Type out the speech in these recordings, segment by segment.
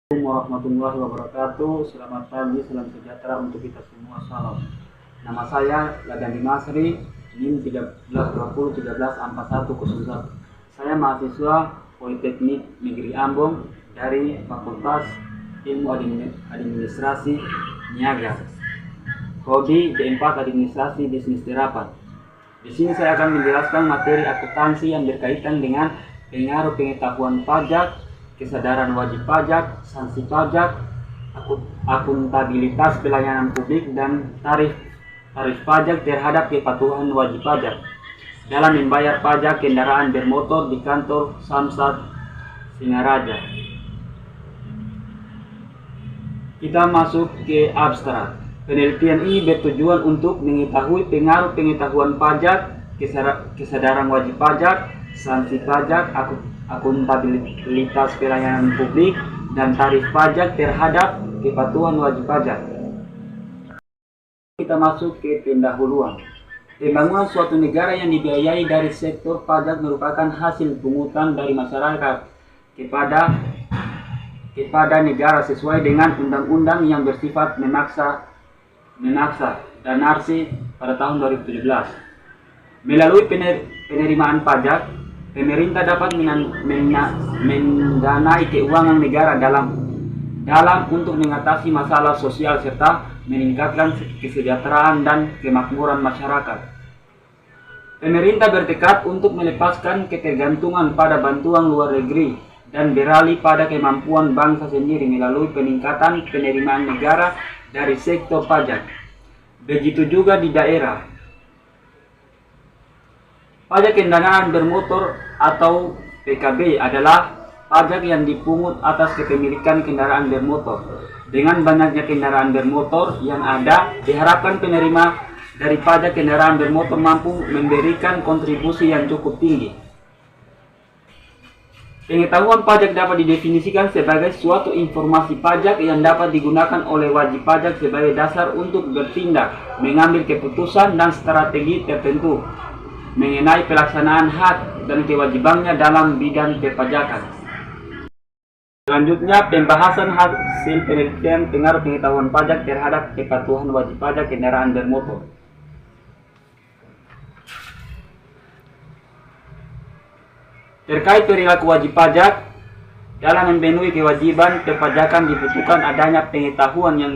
Assalamualaikum warahmatullahi wabarakatuh. Selamat pagi, salam sejahtera untuk kita semua. Salam. Nama saya Ladani Masri, NIM 1320134101. Saya mahasiswa Politeknik Negeri Ambon dari Fakultas Ilmu Administrasi Niaga. Prodi D4 Administrasi Bisnis Terapan. Di sini saya akan menjelaskan materi akuntansi yang berkaitan dengan pengaruh pengetahuan pajak, kesadaran wajib pajak, sanksi pajak, akuntabilitas pelayanan publik, dan tarif pajak terhadap kepatuhan wajib pajak dalam membayar pajak kendaraan bermotor di kantor Samsat Singaraja. Kita masuk ke abstrak. Penelitian ini bertujuan untuk mengetahui pengaruh pengetahuan pajak, kesadaran wajib pajak, sanksi pajak, akuntabilitas pelayanan publik, dan tarif pajak terhadap kepatuhan wajib pajak. Kita masuk ke pendahuluan. Pembangunan suatu negara yang dibiayai dari sektor pajak merupakan hasil pungutan dari masyarakat kepada negara sesuai dengan undang-undang yang bersifat memaksa dan narsi pada tahun 2017. Melalui penerimaan pajak, pemerintah dapat mendanai keuangan negara dalam untuk mengatasi masalah sosial serta meningkatkan kesejahteraan dan kemakmuran masyarakat. Pemerintah bertekad untuk melepaskan ketergantungan pada bantuan luar negeri dan beralih pada kemampuan bangsa sendiri melalui peningkatan penerimaan negara dari sektor pajak. Begitu juga di daerah. Pajak kendaraan bermotor atau PKB adalah pajak yang dipungut atas kepemilikan kendaraan bermotor. Dengan banyaknya kendaraan bermotor yang ada, diharapkan penerima dari pajak kendaraan bermotor mampu memberikan kontribusi yang cukup tinggi. Pengetahuan pajak dapat didefinisikan sebagai suatu informasi pajak yang dapat digunakan oleh wajib pajak sebagai dasar untuk bertindak, mengambil keputusan dan strategi tertentu mengenai pelaksanaan hak dan kewajibannya dalam bidang perpajakan. Selanjutnya, pembahasan hasil penelitian pengaruh pengetahuan pajak terhadap kepatuhan wajib pajak kendaraan bermotor. Terkait perilaku wajib pajak, dalam memenuhi kewajiban perpajakan dibutuhkan adanya pengetahuan yang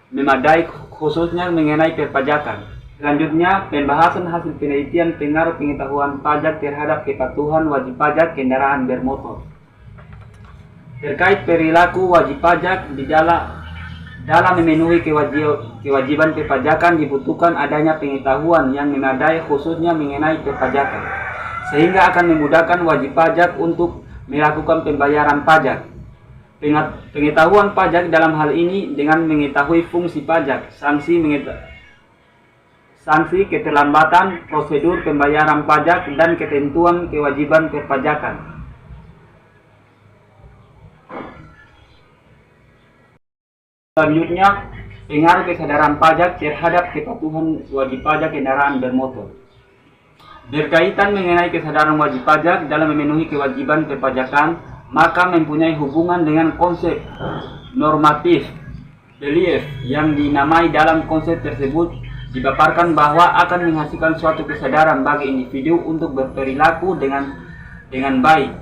memadai khususnya mengenai perpajakan. Selanjutnya, pembahasan hasil penelitian pengaruh pengetahuan pajak terhadap kepatuhan wajib pajak kendaraan bermotor. Terkait perilaku wajib pajak dalam memenuhi kewajiban perpajakan dibutuhkan adanya pengetahuan yang memadai khususnya mengenai perpajakan, sehingga akan memudahkan wajib pajak untuk melakukan pembayaran pajak. Pengetahuan pajak dalam hal ini dengan mengetahui fungsi pajak, sanksi keterlambatan, prosedur pembayaran pajak, dan ketentuan kewajiban perpajakan. Selanjutnya, pengaruh kesadaran pajak terhadap kepatuhan wajib pajak kendaraan bermotor. Berkaitan mengenai kesadaran wajib pajak dalam memenuhi kewajiban perpajakan, maka mempunyai hubungan dengan konsep normatif belief yang dinamai dalam konsep tersebut dipaparkan bahwa akan menghasilkan suatu kesadaran bagi individu untuk berperilaku dengan baik.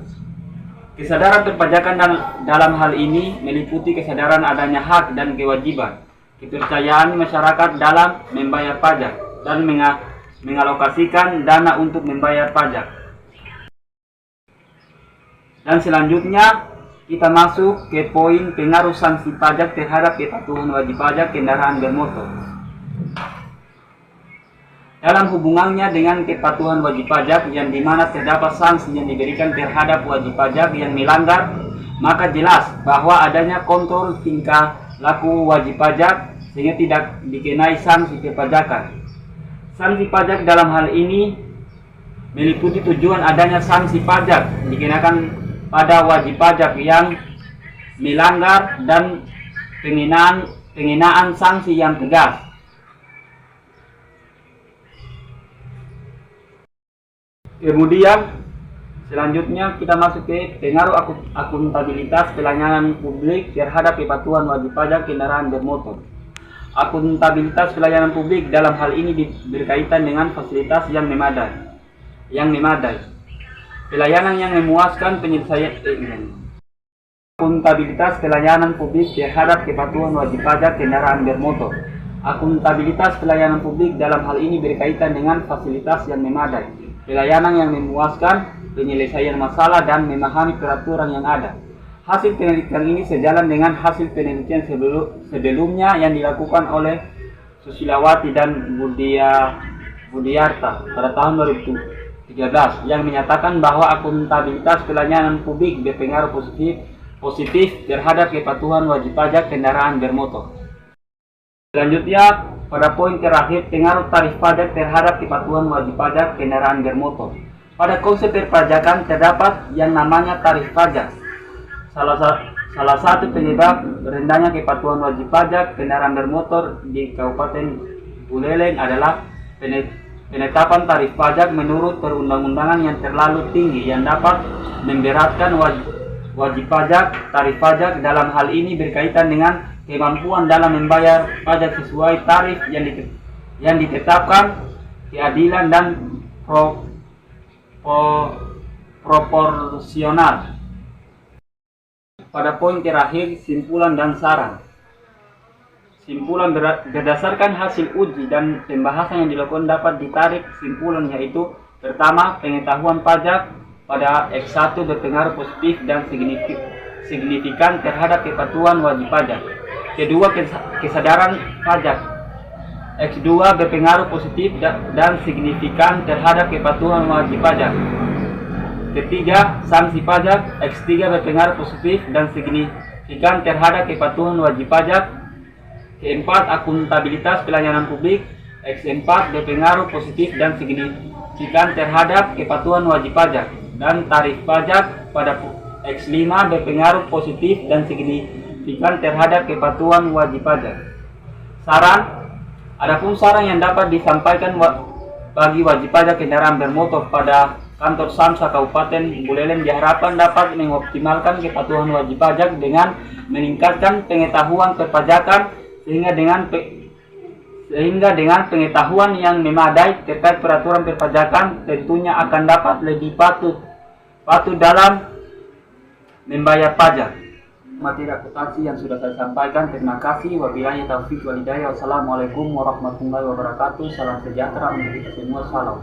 Kesadaran perpajakan dalam hal ini meliputi kesadaran adanya hak dan kewajiban, kepercayaan masyarakat dalam membayar pajak, dan mengalokasikan dana untuk membayar pajak. Dan selanjutnya kita masuk ke poin pengaruh sanksi pajak terhadap kepatuhan wajib pajak kendaraan bermotor. Dalam hubungannya dengan kepatuhan wajib pajak yang dimana terdapat sanksi yang diberikan terhadap wajib pajak yang melanggar, maka jelas bahwa adanya kontrol tingkah laku wajib pajak sehingga tidak dikenai sanksi perpajakan. Sanksi pajak dalam hal ini meliputi tujuan adanya sanksi pajak dikenakan pada wajib pajak yang melanggar dan pengenaan sanksi yang tegas. Kemudian Selanjutnya kita masuk ke pengaruh akuntabilitas pelayanan publik terhadap kepatuhan wajib pajak kendaraan bermotor. Akuntabilitas pelayanan publik dalam hal ini berkaitan dengan fasilitas yang memadai. Pelayanan yang memuaskan penyelesaian akuntabilitas pelayanan publik terhadap kepatuhan wajib pajak kendaraan bermotor. Akuntabilitas pelayanan publik dalam hal ini berkaitan dengan fasilitas yang memadai, pelayanan yang memuaskan, penyelesaian masalah, dan memahami peraturan yang ada. Hasil penelitian ini sejalan dengan hasil penelitian sebelumnya yang dilakukan oleh Susilawati dan Budiarta pada tahun 2013 yang menyatakan bahwa akuntabilitas pelayanan publik berpengaruh positif terhadap kepatuhan wajib pajak kendaraan bermotor. Selanjutnya, pada poin terakhir, pengaruh tarif pajak terhadap kepatuhan wajib pajak kendaraan bermotor. Pada konsep perpajakan terdapat yang namanya tarif pajak. Salah satu penyebab rendahnya kepatuhan wajib pajak kendaraan bermotor di Kabupaten Buleleng adalah penetapan tarif pajak menurut perundang-undangan yang terlalu tinggi yang dapat memberatkan wajib pajak. Tarif pajak dalam hal ini berkaitan dengan kemampuan dalam membayar pajak sesuai tarif yang ditetapkan, keadilan dan proporsional. Pada poin terakhir, simpulan dan saran. Simpulan berdasarkan hasil uji dan pembahasan yang dilakukan dapat ditarik simpulan, yaitu pertama, pengetahuan pajak pada X1 berpengaruh positif dan signifikan terhadap kepatuhan wajib pajak. Kedua, kesadaran pajak X2 berpengaruh positif dan signifikan terhadap kepatuhan wajib pajak. Ketiga, sanksi pajak X3 berpengaruh positif dan signifikan terhadap kepatuhan wajib pajak. Keempat, akuntabilitas pelayanan publik X4 berpengaruh positif dan signifikan terhadap kepatuhan wajib pajak. Dan tarif pajak pada X5 berpengaruh positif dan signifikan terhadap kepatuhan wajib pajak. Saran. Adapun saran yang dapat disampaikan bagi wajib pajak kendaraan bermotor pada kantor Samsa Kabupaten Buleleng diharapkan dapat mengoptimalkan kepatuhan wajib pajak dengan meningkatkan pengetahuan perpajakan sehingga dengan pengetahuan yang memadai terkait peraturan perpajakan tentunya akan dapat lebih patuh dalam membayar pajak. Materi akuntansi yang sudah saya sampaikan, terima kasih. Wabillahi taufiq wal hidayah. Wassalamualaikum warahmatullahi wabarakatuh. Salam sejahtera untuk kita semua. Salam.